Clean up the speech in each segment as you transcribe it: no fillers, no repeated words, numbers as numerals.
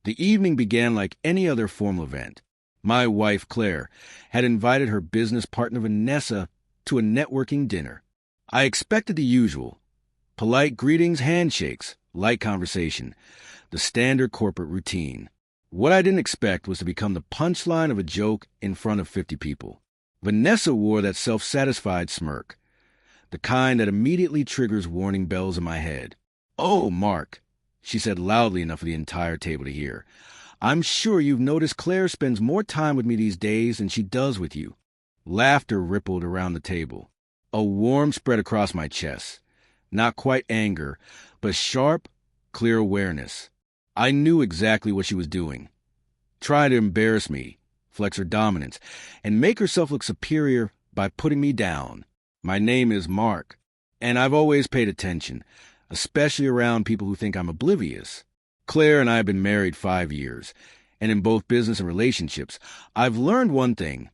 The evening began like any other formal event. My wife, Claire, had invited her business partner, Vanessa, to a networking dinner. I expected the usual: polite greetings, handshakes, light conversation, the standard corporate routine. What I didn't expect was to become the punchline of a joke in front of 50 people. Vanessa wore that self-satisfied smirk, the kind that immediately triggers warning bells in my head. "Oh, Mark," she said loudly enough for the entire table to hear, "I'm sure you've noticed Claire spends more time with me these days than she does with you." Laughter rippled around the table. A warmth spread across my chest. Not quite anger, but sharp, clear awareness. I knew exactly what she was doing. Trying to embarrass me, flex her dominance, and make herself look superior by putting me down. My name is Mark, and I've always paid attention, especially around people who think I'm oblivious. Claire and I have been married 5 years, and in both business and relationships, I've learned one thing: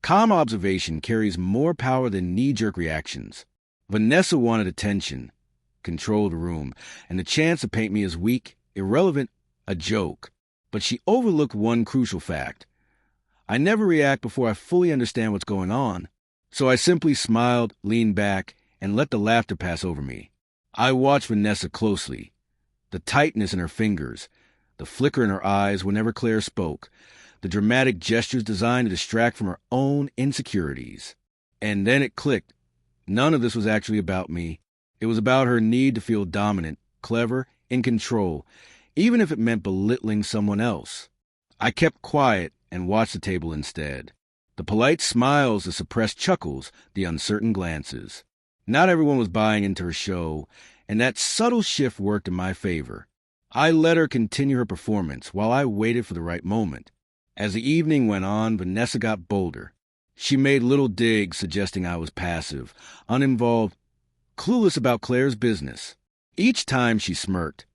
calm observation carries more power than knee-jerk reactions. Vanessa wanted attention, control of the room, and the chance to paint me as weak, irrelevant, a joke. But she overlooked one crucial fact. I never react before I fully understand what's going on. So I simply smiled, leaned back, and let the laughter pass over me. I watched Vanessa closely. The tightness in her fingers, the flicker in her eyes whenever Claire spoke, the dramatic gestures designed to distract from her own insecurities. And then it clicked. None of this was actually about me. It was about her need to feel dominant, clever, in control, even if it meant belittling someone else. I kept quiet and watched the table instead. The polite smiles, the suppressed chuckles, the uncertain glances. Not everyone was buying into her show, and that subtle shift worked in my favor. I let her continue her performance while I waited for the right moment. As the evening went on, Vanessa got bolder. She made little digs suggesting I was passive, uninvolved, clueless about Claire's business. Each time she smirked.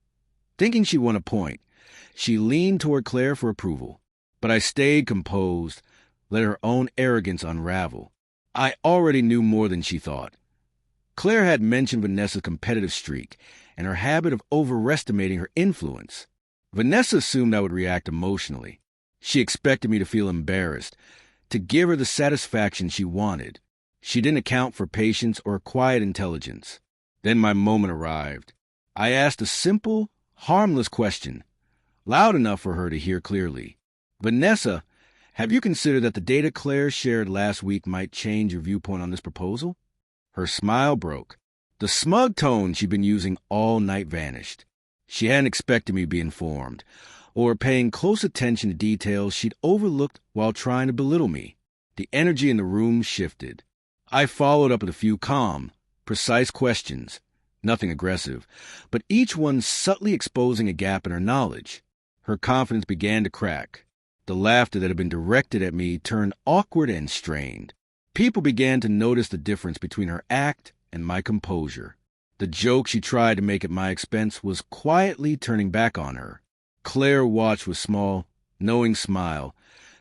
Thinking she won a point, she leaned toward Claire for approval. But I stayed composed, let her own arrogance unravel. I already knew more than she thought. Claire had mentioned Vanessa's competitive streak and her habit of overestimating her influence. Vanessa assumed I would react emotionally. She expected me to feel embarrassed, to give her the satisfaction she wanted. She didn't account for patience or quiet intelligence. Then my moment arrived. I asked a simple, harmless question, loud enough for her to hear clearly. "Vanessa, have you considered that the data Claire shared last week might change your viewpoint on this proposal?" Her smile broke. The smug tone she'd been using all night vanished. She hadn't expected me to be informed, or paying close attention to details she'd overlooked while trying to belittle me. The energy in the room shifted. I followed up with a few calm, precise questions, nothing aggressive, but each one subtly exposing a gap in her knowledge. Her confidence began to crack. The laughter that had been directed at me turned awkward and strained. People began to notice the difference between her act and my composure. The joke she tried to make at my expense was quietly turning back on her. Claire watched with small, knowing smile,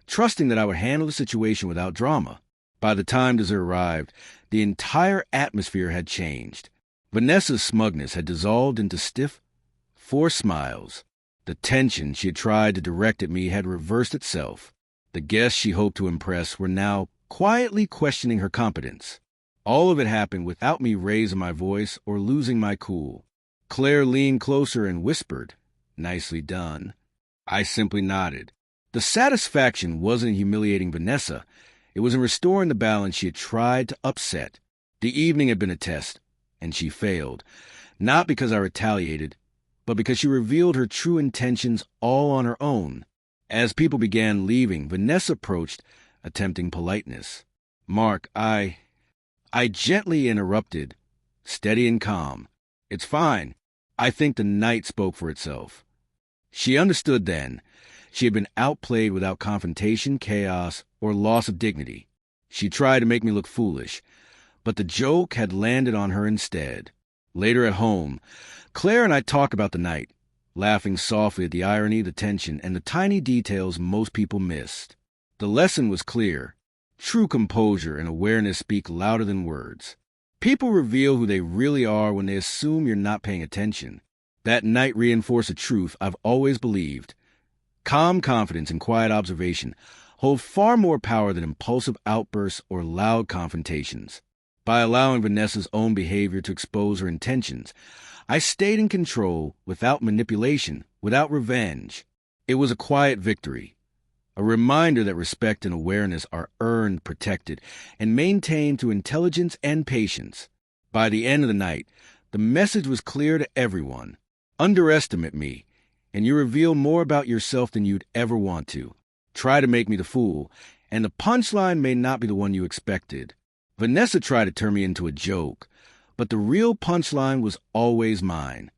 trusting that I would handle the situation without drama. By the time dessert arrived, the entire atmosphere had changed. Vanessa's smugness had dissolved into stiff, forced smiles. The tension she had tried to direct at me had reversed itself. The guests she hoped to impress were now quietly questioning her competence. All of it happened without me raising my voice or losing my cool. Claire leaned closer and whispered, "Nicely done." I simply nodded. The satisfaction wasn't in humiliating Vanessa. It was in restoring the balance she had tried to upset. The evening had been a test, and she failed. Not because I retaliated, but because she revealed her true intentions all on her own. As people began leaving, Vanessa approached, attempting politeness. "Mark, I gently interrupted, steady and calm. "It's fine. I think the night spoke for itself." She understood then. She had been outplayed without confrontation, chaos, or loss of dignity. She tried to make me look foolish, but the joke had landed on her instead. Later at home, Claire and I talked about the night, laughing softly at the irony, the tension, and the tiny details most people missed. The lesson was clear. True composure and awareness speak louder than words. People reveal who they really are when they assume you're not paying attention. That night reinforced a truth I've always believed. Calm confidence and quiet observation hold far more power than impulsive outbursts or loud confrontations. By allowing Vanessa's own behavior to expose her intentions, I stayed in control without manipulation, without revenge. It was a quiet victory, a reminder that respect and awareness are earned, protected, and maintained through intelligence and patience. By the end of the night, the message was clear to everyone. Underestimate me, and you reveal more about yourself than you'd ever want to. Try to make me the fool, and the punchline may not be the one you expected. Vanessa tried to turn me into a joke, but the real punchline was always mine.